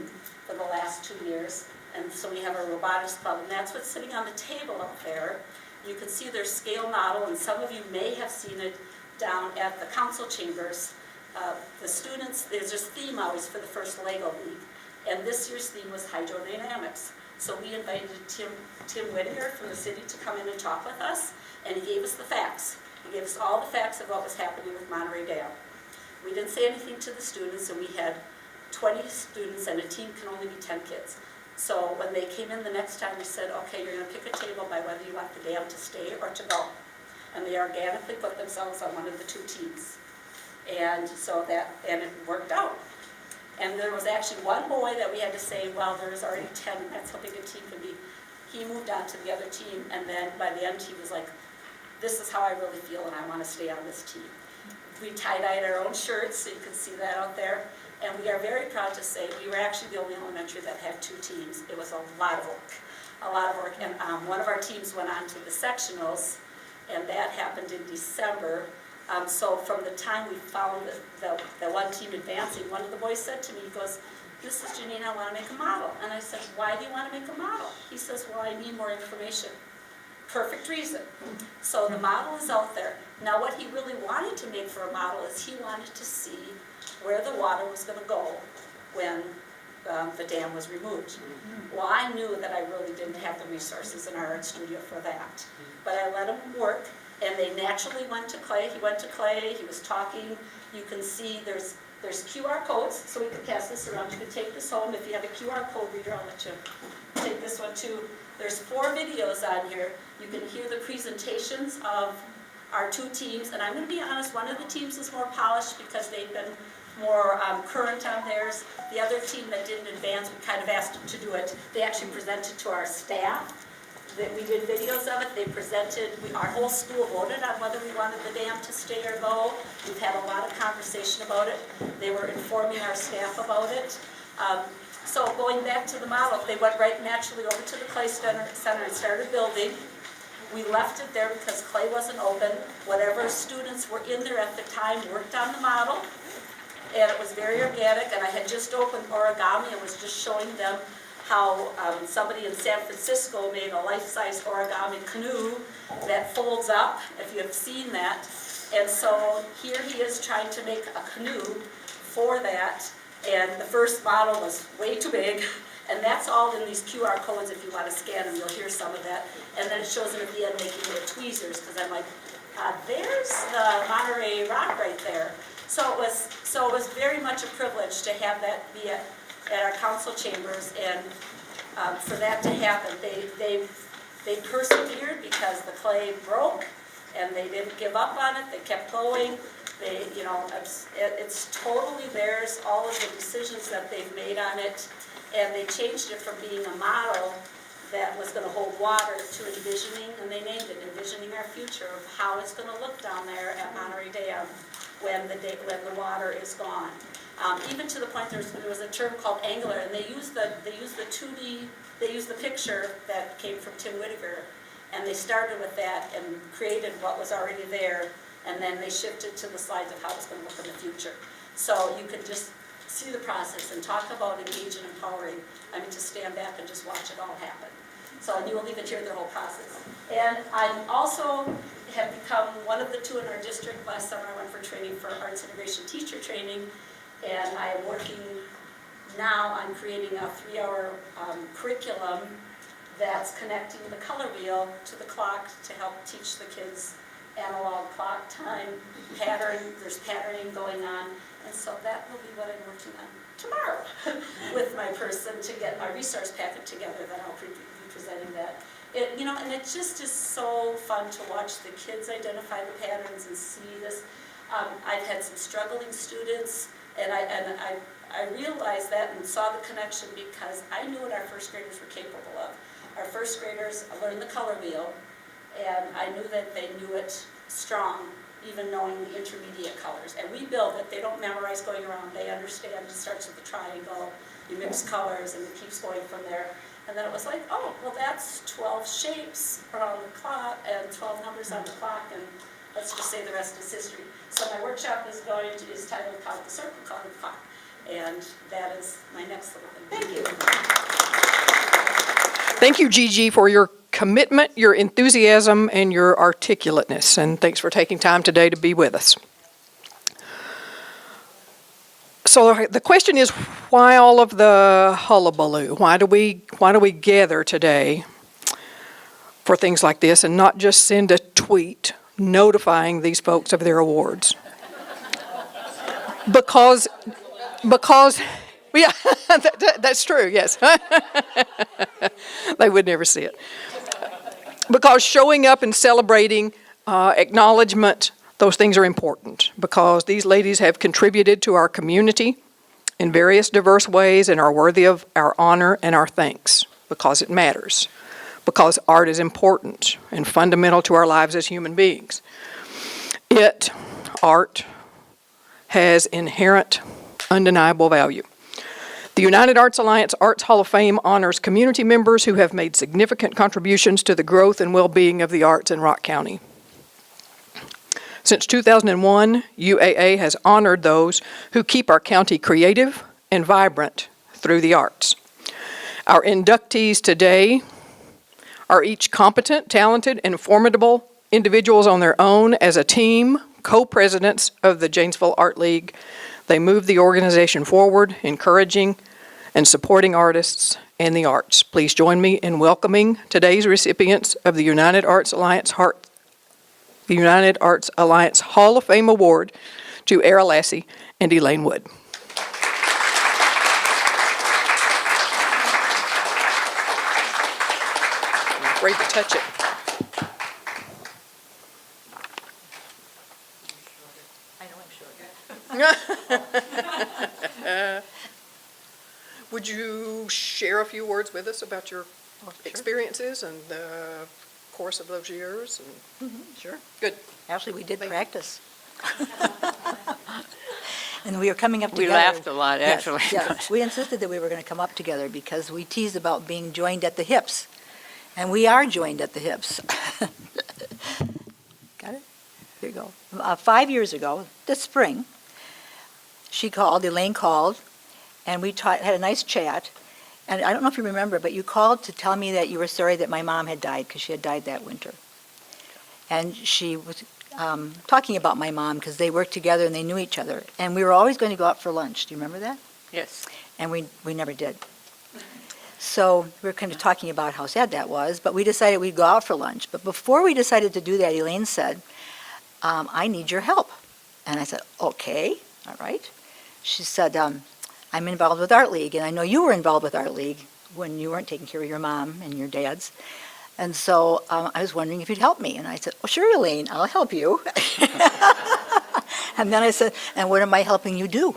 for the last 2 years. And so we have our robotics club, and that's what's sitting on the table up there. You can see their scale model, and some of you may have seen it down at the council chambers. The students, there's this theme always for the first Lego League, and this year's theme was hydrodynamics. So we invited Tim Whittier from the city to come in and talk with us, and he gave us the facts. He gave us all the facts of what was happening with Monterey Dam. We didn't say anything to the students, and we had 20 students, and a team can only be 10 kids. So when they came in the next time, we said, okay, you're going to pick a table by whether you want the dam to stay or to go. And they organically put themselves on one of the 2 teams. And so and it worked out. And there was actually one boy that we had to say, well, there's already 10, and that's how big a team can be. He moved on to the other team, and then by the end, he was like, this is how I really feel, and I want to stay on this team. We tie-dyed our own shirts, so you can see that out there. And we are very proud to say we were actually the only elementary that had 2 teams. It was a lot of work. And one of our teams went on to the sectionals, and that happened in December. So from the time we found the one team advancing, one of the boys said to me, he goes, Mrs. Janine, I want to make a model. And I said, why do you want to make a model? He says, well, I need more information. Perfect reason. So the model is out there. Now what he really wanted to make for a model is he wanted to see where the water was going to go when the dam was removed. Well, I knew that I really didn't have the resources in our art studio for that. But I let him work, and they naturally went to clay. He went to clay, he was talking. You can see there's there's QR codes, so we can pass this around. You can take this home. If you have a QR code reader, I'll let you take this one too. There's 4 videos on here. You can hear the presentations of our 2 teams, and I'm going to be honest, one of the teams is more polished because they've been more current on theirs. The other team that didn't advance, we kind of asked them to do it. They actually presented to our staff. We did videos of it. They presented, our whole school voted on whether we wanted the dam to stay or go. We've had a lot of conversation about it. They were informing our staff about it. So going back to the model, they went right naturally over to the Clay Center and started building. We left it there because clay wasn't open. Whatever students were in there at the time worked on the model, and it was very organic. And I had just opened origami and was just showing them how somebody in San Francisco made a life-size origami canoe that folds up, if you have seen that. And so here he is trying to make a canoe for that, and the first model was way too big. And that's all in these QR codes. If you want to scan them, you'll hear some of that. And then it shows them at the end making their tweezers, because I'm like, there's the Monterey Rock right there. So it was very much a privilege to have that be at our council chambers, and for that to happen. They persevered because the clay broke, and they didn't give up on it. They kept going. It's totally theirs, all of the decisions that they've made on it. And they changed it from being a model that was going to hold water to envisioning, and they named it Envisioning Our Future, of how it's going to look down there at Monterey Dam when the water is gone. Even to the point there was a term called angular, and they used the 2D, they used the picture that came from Tim Whittaker, and they started with that and created what was already there, and then they shifted to the slides of how it's going to look in the future. So you could just see the process and talk about engaging and empowering. I mean, to stand back and just watch it all happen. So, and you will even hear their whole process. And I also have become one of the 2 in our district. Last summer I went for training for arts integration teacher training, and I am working now on creating a 3-hour curriculum that's connecting the color wheel to the clock to help teach the kids analog clock time pattern. There's patterning going on. And so that will be what I'm working on tomorrow with my person to get my resource packet together that I'll be presenting that. And it just is so fun to watch the kids identify the patterns and see this. I've had some struggling students, and I realized that and saw the connection because I knew what our first graders were capable of. Our first graders learned the color wheel, and I knew that they knew it strong, even knowing the intermediate colors. And we build it. They don't memorize going around. They understand. It starts with a triangle. You mix colors, and it keeps going from there. And then it was like, oh, well, that's 12 shapes around the clock and 12 numbers on the clock, and let's just say the rest is history. So my workshop is titled Count the Circle, Count the Clock. And that is my next little thing. Thank you. Thank you, Gigi, for your commitment, your enthusiasm, and your articulateness. And thanks for taking time today to be with us. So the question is, why all of the hullabaloo? Why do we gather today for things like this and not just send a tweet notifying these folks of their awards? Because yeah, that's true, yes. They would never see it. Because showing up and celebrating acknowledgement, those things are important, because these ladies have contributed to our community in various diverse ways and are worthy of our honor and our thanks, because it matters, because art is important and fundamental to our lives as human beings. Art, has inherent, undeniable value. The United Arts Alliance Arts Hall of Fame honors community members who have made significant contributions to the growth and well-being of the arts in Rock County. Since 2001, UAA has honored those who keep our county creative and vibrant through the arts. Our inductees today are each competent, talented, and formidable individuals on their own as a team, co-presidents of the Janesville Art League. They move the organization forward, encouraging and supporting artists and the arts. Please join me in welcoming today's recipients of the United Arts Alliance Hall of Fame Award to Arra, Lasse, and Elaine Wood. I'm afraid to touch it. I know I'm sure. Would you share a few words with us about your experiences and the course of those years? Sure. Good. Actually, we did practice. And we were coming up We together. laughed a lot, Yes, actually. yes. We insisted that we were going to come up together because we teased about being joined at the hips. And we are joined at the hips. Got it? Here you go. 5 years ago, this spring, Elaine called, and we had a nice chat. And I don't know if you remember, but you called to tell me that you were sorry that my mom had died, because she had died that winter. And she was talking about my mom, because they worked together and they knew each other. And we were always going to go out for lunch. Do you remember that? Yes. And we never did. So we were kind of talking about how sad that was, but we decided we'd go out for lunch. But before we decided to do that, Elaine said, I need your help. And I said, okay, all right. She said, I'm involved with Art League, and I know you were involved with Art League when you weren't taking care of your mom and your dad's. And so I was wondering if you'd help me. And I said, oh, sure, Elaine, I'll help you. And then I said, and what am I helping you do?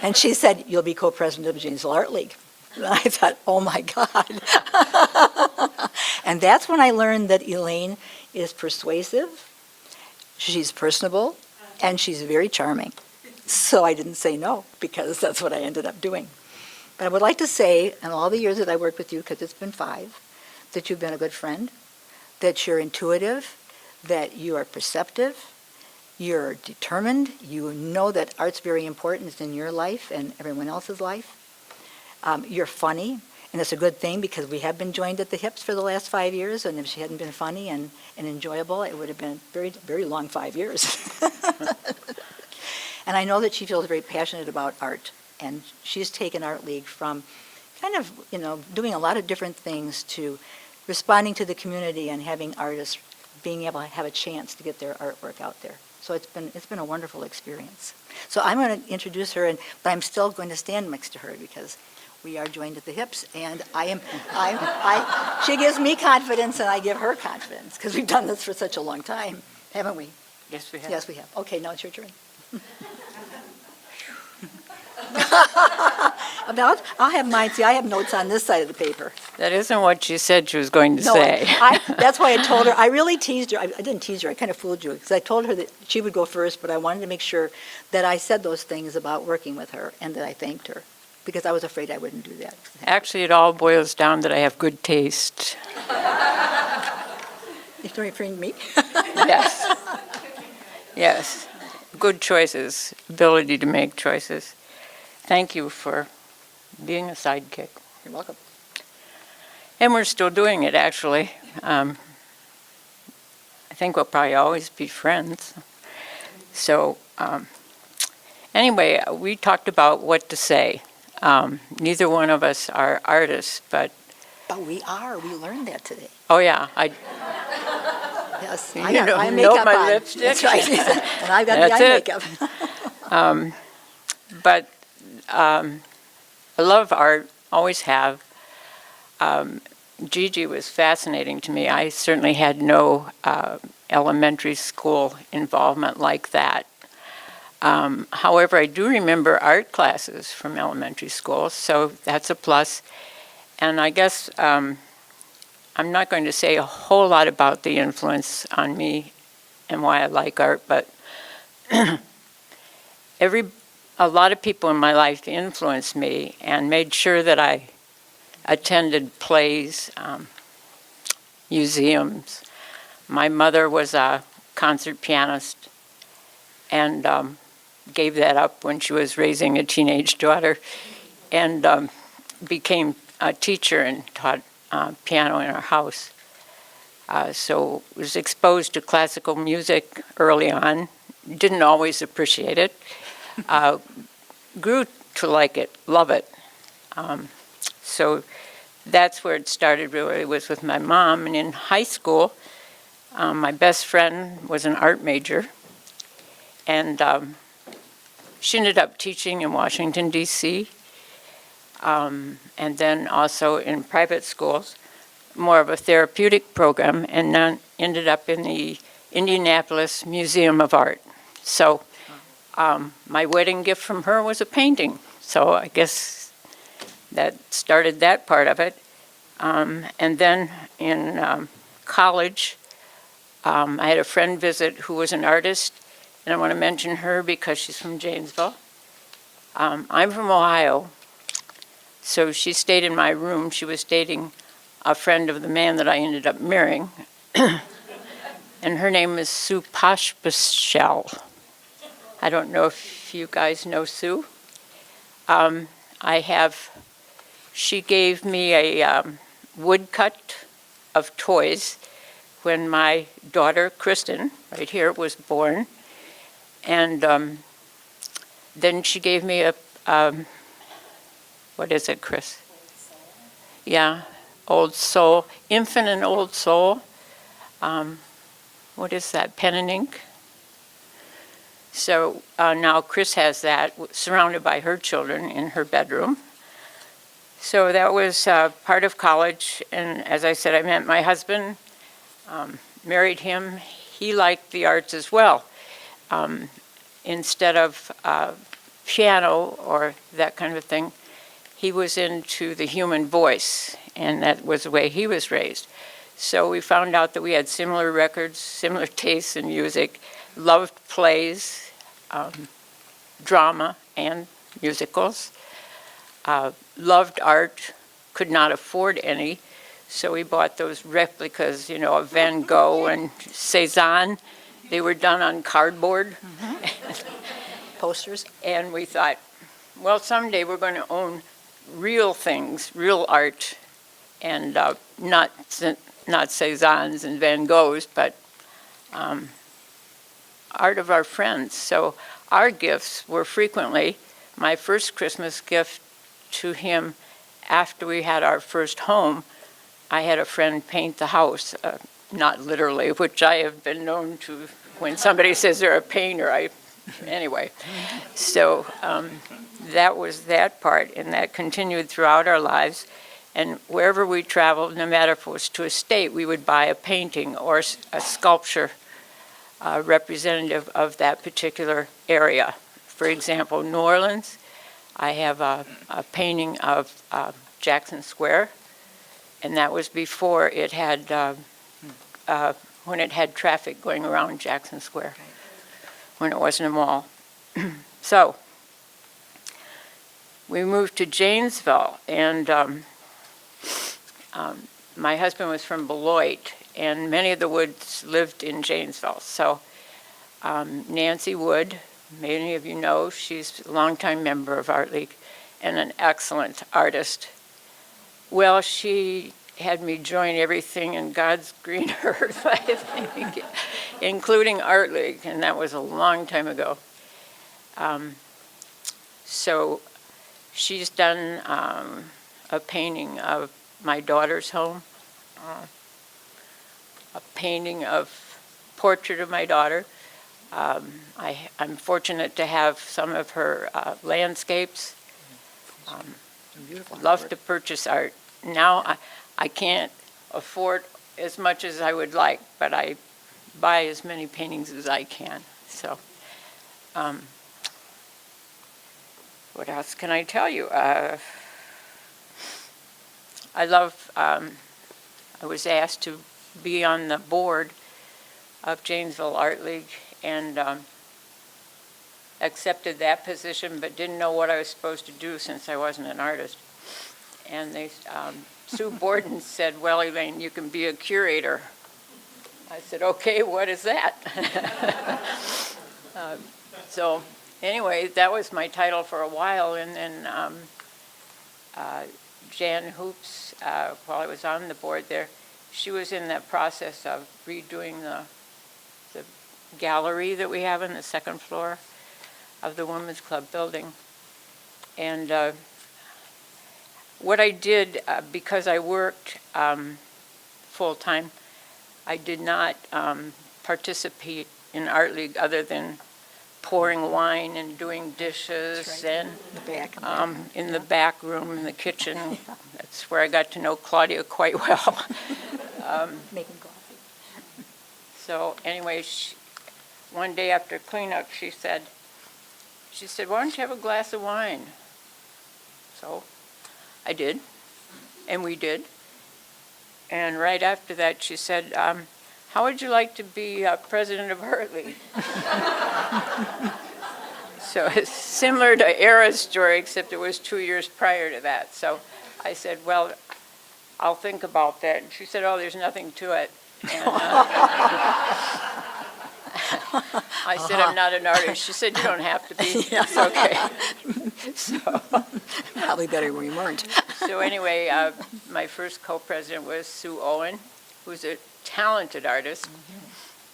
And she said, you'll be co-president of the Janesville Art League. And I thought, oh, my God. And that's when I learned that Elaine is persuasive, she's personable, and she's very charming. So I didn't say no, because that's what I ended up doing. But I would like to say, in all the years that I worked with you, because it's been 5, that you've been a good friend, that you're intuitive, that you are perceptive, you're determined, you know that art's very important in your life and everyone else's life. You're funny, and it's a good thing because we have been joined at the hips for the last 5 years, and if she hadn't been funny and enjoyable, it would have been a very, very long 5 years. And I know that she feels very passionate about art, and she's taken Art League from kind of, doing a lot of different things to responding to the community and having artists being able to have a chance to get their artwork out there. So it's been a wonderful experience. So I'm going to introduce her, but I'm still going to stand next to her because we are joined at the hips, and she gives me confidence and I give her confidence because we've done this for such a long time, haven't we? Yes, we have. Yes, we have. Okay, now it's your turn. I'll have mine. See, I have notes on this side of the paper. That isn't what she said she was going to say. That's why I told her. I really teased her. I didn't tease her. I kind of fooled you because I told her that she would go first, but I wanted to make sure that I said those things about working with her and that I thanked her because I was afraid I wouldn't do that. Actually, it all boils down that I have good taste. You're referring to me? Yes. Yes. Good choices, ability to make choices. Thank you for being a sidekick. You're welcome. And we're still doing it, actually. I think we'll probably always be friends. So anyway, we talked about what to say. Neither one of us are artists, but... But we are. We learned that today. Oh, yeah. Yes. You I got know- eye know makeup my on. lipstick? That's right. And I've got That's the eye it. makeup. But I love art, always have. Gigi was fascinating to me. I certainly had no elementary school involvement like that. However, I do remember art classes from elementary school, so that's a plus. And I guess I'm not going to say a whole lot about the influence on me and why I like art, but a lot of people in my life influenced me and made sure that I attended plays, museums. My mother was a concert pianist and gave that up when she was raising a teenage daughter and became a teacher and taught piano in our house. So was exposed to classical music early on, didn't always appreciate it, grew to like it, love it. So that's where it started really, was with my mom. And in high school, my best friend was an art major, and she ended up teaching in Washington, D.C., and then also in private schools, more of a therapeutic program, and then ended up in the Indianapolis Museum of Art. So my wedding gift from her was a painting. So I guess that started that part of it. And then in college, I had a friend visit who was an artist, and I want to mention her because she's from Janesville. I'm from Ohio, so she stayed in my room. She was dating a friend of the man that I ended up marrying, and her name is Sue Poshbashell. I don't know if you guys know Sue. She gave me a woodcut of toys when my daughter, Kristen, right here, was born. And then she gave me a, what is it, Chris? Yeah, Old Soul, infant and Old Soul. What is that, pen and ink? So now Chris has that surrounded by her children in her bedroom. So that was part of college, and as I said, I met my husband, married him. He liked the arts as well. Instead of piano or that kind of thing, he was into the human voice, and that was the way he was raised. So we found out that we had similar records, similar tastes in music, loved plays, drama and musicals, loved art, could not afford any, so we bought those replicas, you know, of Van Gogh and Cézanne. They were done on cardboard. Posters. And we thought, well, someday we're going to own real things, real art, and not Cézannes and Van Goghs, but art of our friends. So our gifts were frequently, my first Christmas gift to him after we had our first home, I had a friend paint the house, not literally, which I have been known to, when somebody says they're a painter, anyway. So that was that part, and that continued throughout our lives. And wherever we traveled, no matter if it was to a state, we would buy a painting or a sculpture representative of that particular area. For example, New Orleans, I have a painting of Jackson Square, and that was before it had, when it had traffic going around Jackson Square, when it wasn't a mall. So we moved to Janesville, and my husband was from Beloit, and many of the Woods lived in Janesville. So Nancy Wood, many of you know, she's a longtime member of Art League and an excellent artist. Well, she had me join everything in God's green earth, I think, including Art League, and that was a long time ago. So she's done a painting of my daughter's home, a painting of portrait of my daughter. I'm fortunate to have some of her landscapes. Love to purchase art. Now I can't afford as much as I would like, but I buy as many paintings as I can. So what else can I tell you? I was asked to be on the board of Janesville Art League, and accepted that position, but didn't know what I was supposed to do since I wasn't an artist. And Sue Borden said, well, Elaine, you can be a curator. I said, okay, what is that? So anyway, that was my title for a while, and then Jan Hoops, while I was on the board there, she was in that process of redoing the gallery that we have on the second floor of the Women's Club building. And what I did, because I worked full-time, I did not participate in Art League other than pouring wine and doing dishes and The back. in the back room in the kitchen. That's where I got to know Claudia quite well. Making coffee. So anyway, one day after cleanup, she said, why don't you have a glass of wine? So I did, and we did. And right after that, she said, how would you like to be president of Art League? So it's similar to Arra's story, except it was 2 years prior to that. So I said, well, I'll think about that. And she said, oh, there's nothing to it. And, I said, I'm not an artist. She said, you don't have to be. It's okay. So Probably better when we weren't. So anyway, my first co-president was Sue Owen, who's a talented artist.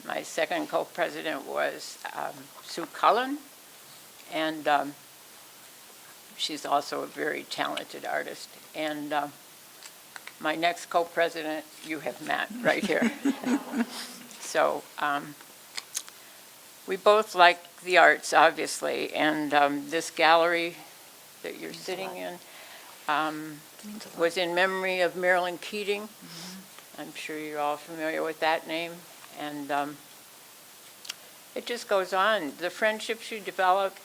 My second co-president was Sue Cullen, and she's also a very talented artist. And my next co-president, you have met right here. So we both like the arts, obviously, and this gallery that you're sitting in was in memory of Marilyn Keating. I'm sure you're all familiar with that name. And it just goes on. The friendships you develop,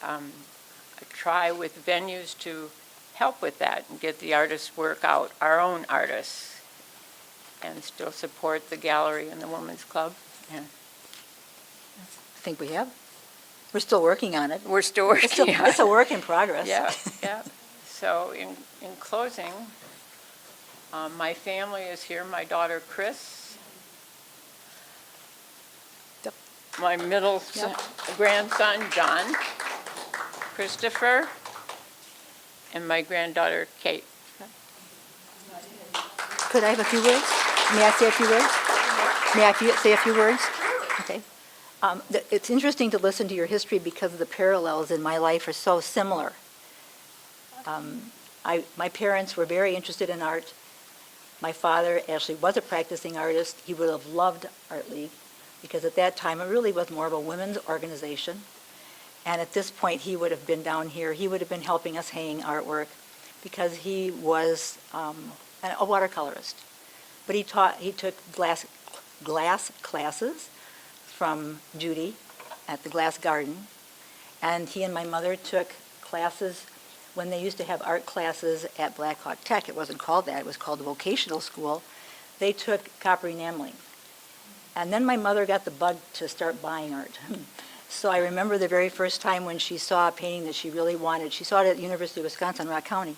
I try with venues to help with that and get the artists' work out, our own artists, and still support the gallery and the Women's Club. And I think we have. We're still working on it. we're still working on it. It's a work in progress. Yeah, yeah. So in closing, my family is here. My daughter, Chris. Yep. My middle grandson, John. Christopher. And my granddaughter, Kate. Could I have a few words? May I say a few words? May I say a few words? Okay. It's interesting to listen to your history because the parallels in my life are so similar. My parents were very interested in art. My father actually was a practicing artist. He would have loved Art League because at that time it really was more of a women's organization. And at this point he would have been down here. He would have been helping us hang artwork because he was a watercolorist. But he took glass classes from Judy at the Glass Garden. And he and my mother took classes when they used to have art classes at Black Hawk Tech. It wasn't called that. It was called the vocational school. They took copper enameling. And then my mother got the bug to start buying art. So I remember the very first time when she saw a painting that she really wanted. She saw it at the University of Wisconsin, Rock County.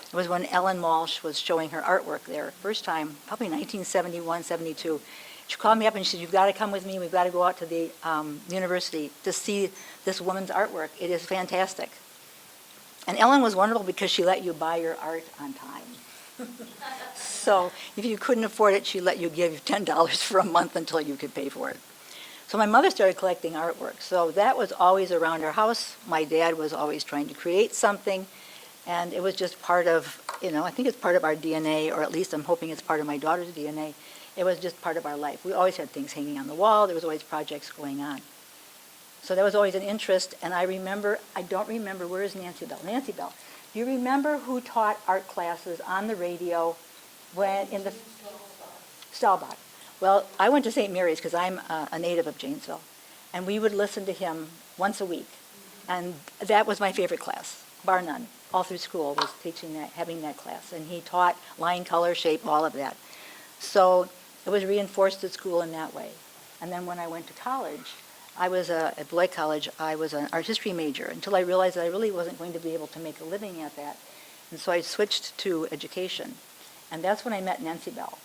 It was when Ellen Walsh was showing her artwork there. First time, probably 1971, 72. She called me up and she said, you've got to come with me. We've got to go out to the university to see this woman's artwork. It is fantastic. And Ellen was wonderful because she let you buy your art on time. So if you couldn't afford it, she let you give $10 for a month until you could pay for it. So my mother started collecting artwork. So that was always around our house. My dad was always trying to create something. And it was just part of, I think it's part of our DNA, or at least I'm hoping it's part of my daughter's DNA. It was just part of our life. We always had things hanging on the wall. There was always projects going on. So that was always an interest. And I don't remember, where is Nancy Bell? Nancy Bell, do you remember who taught art classes on the radio in the Staubach? Well, I went to St. Mary's because I'm a native of Janesville. And we would listen to him once a week. And that was my favorite class, bar none. All through school was teaching that, having that class. And he taught line, color, shape, all of that. So it was reinforced at school in that way. And then when I went to college, at Beloit College, I was an art history major until I realized that I really wasn't going to be able to make a living at that. And so I switched to education. And that's when I met Nancy Bell.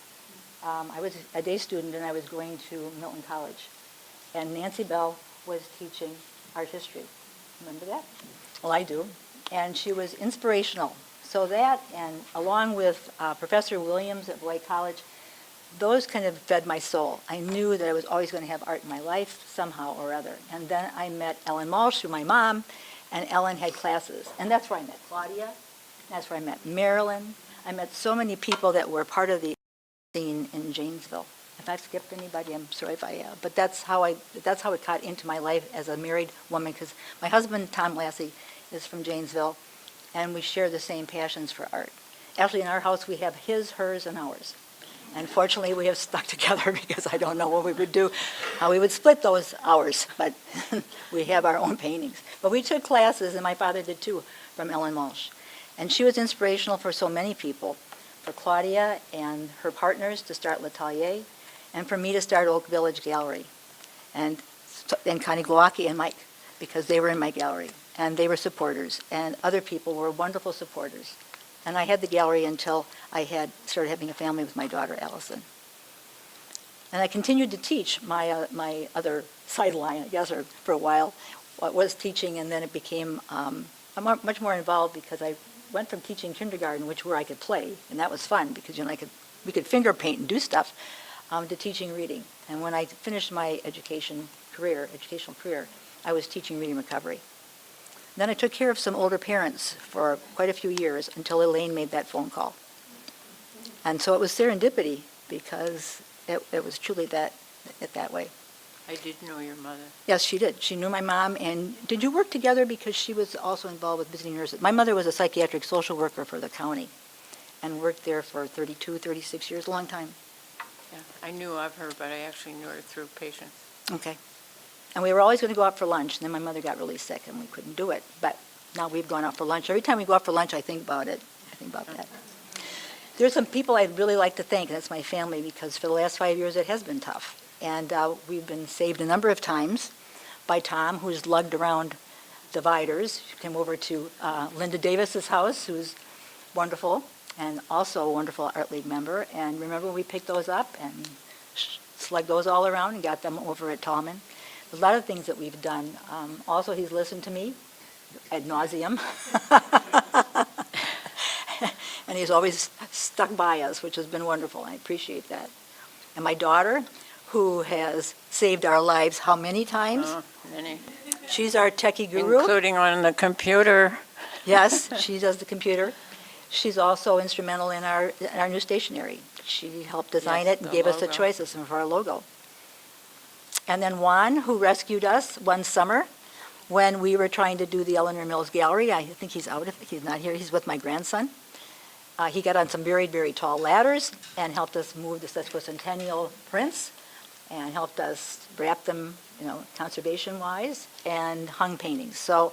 I was a day student and I was going to Milton College. And Nancy Bell was teaching art history. Remember that? Well, I do. And she was inspirational. So that, and along with Professor Williams at Beloit College, those kind of fed my soul. I knew that I was always going to have art in my life somehow or other. And then I met Ellen Walsh through my mom, and Ellen had classes. And that's where I met Claudia. That's where I met Marilyn. I met so many people that were part of the scene in Janesville. If I've skipped anybody, I'm sorry if I have. But that's how it got into my life as a married woman, because my husband, Tom Lasse, is from Janesville, and we share the same passions for art. Actually, in our house, we have his, hers, and ours. And fortunately, we have stuck together because I don't know what we would do, how we would split those hours, but we have our own paintings. But we took classes, and my father did too, from Ellen Walsh. And she was inspirational for so many people, for Claudia and her partners to start L'Atelier, and for me to start Oak Village Gallery, and Connie Glowacki and Mike, because they were in my gallery, and they were supporters, and other people were wonderful supporters. And I had the gallery until I had started having a family with my daughter, Allison. And I continued to teach my other sideline, I guess, or for a while, was teaching, and then it became much more involved because I went from teaching kindergarten, where I could play, and that was fun because we could finger paint and do stuff, to teaching reading. And when I finished my educational career, I was teaching reading recovery. Then I took care of some older parents for quite a few years until Elaine made that phone call. And so it was serendipity because it was truly that way. I did know your mother. Yes, she did. She knew my mom. And did you work together because she was also involved with visiting nurses? My mother was a psychiatric social worker for the county and worked there for 32, 36 years, a long time. Yeah, I knew of her, but I actually knew her through patients. Okay. And we were always going to go out for lunch, and then my mother got really sick, and we couldn't do it. But now we've gone out for lunch. Every time we go out for lunch, I think about it. I think about that. There's some people I'd really like to thank, and that's my family, because for the last 5 years it has been tough. And we've been saved a number of times by Tom, who's lugged around dividers. She came over to Linda Davis's house, who's wonderful, and also a wonderful Art League member. And remember, we picked those up and slugged those all around and got them over at Tallman. A lot of things that we've done. Also, he's listened to me ad nauseum. And he's always stuck by us, which has been wonderful. I appreciate that. And my daughter, who has saved our lives how many times? Many. She's our techie guru. Including on the computer. Yes, she does the computer. She's also instrumental in our new stationery. She helped design Yes, it and the gave us the logo. choices for our logo. And then Juan, who rescued us one summer when we were trying to do the Eleanor Mills Gallery. I think he's out. If he's not here, he's with my grandson. He got on some very, very tall ladders and helped us move the sesquicentennial prints and helped us wrap them, conservation-wise, and hung paintings. So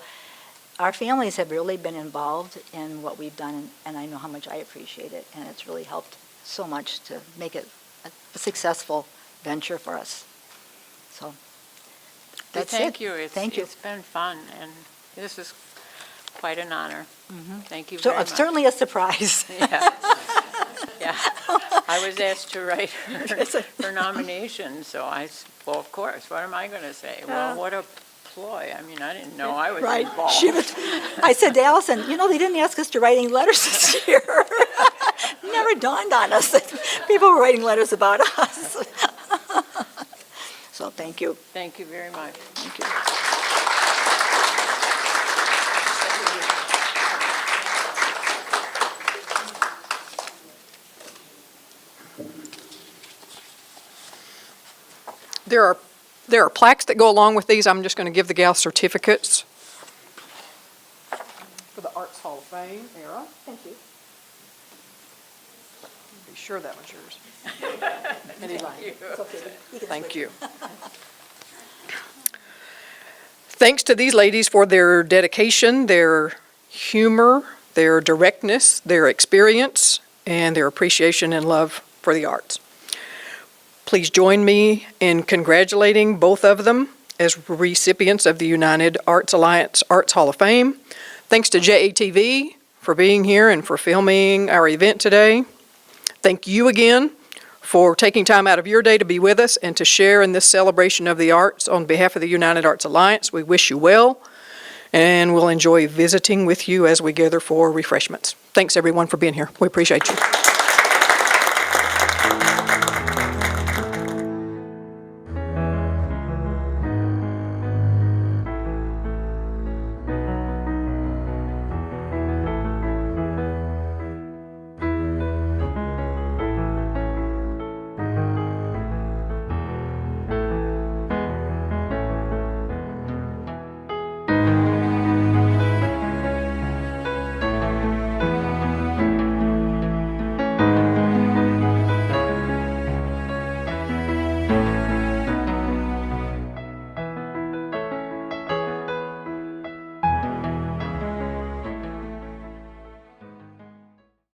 our families have really been involved in what we've done, and I know how much I appreciate it, and it's really helped so much to make it a successful venture for us. So that's Thank it. you. Thank you. It's been fun, and this is quite an honor. Thank you So very much. certainly a surprise. Yeah. Yeah. I was asked to write her nomination, so well, of course, what am I going to say? Well, what a ploy. I mean, I didn't know I was Right. involved. I said to Allison, they didn't ask us to write any letters this year. Never dawned on us that people were writing letters about us. So thank you. Thank you very much. Thank you. There are plaques that go along with these. I'm just going to give the gal certificates. For the Arts Hall of Fame, Arra. Thank you. Be sure that was yours. It's okay. Thank you. Thanks to these ladies for their dedication, their humor, their directness, their experience, and their appreciation and love for the arts. Please join me in congratulating both of them as recipients of the United Arts Alliance Arts Hall of Fame. Thanks to JATV for being here and for filming our event today. Thank you again for taking time out of your day to be with us and to share in this celebration of the arts. On behalf of the United Arts Alliance, we wish you well, and we'll enjoy visiting with you as we gather for refreshments. Thanks, everyone, for being here. We appreciate you.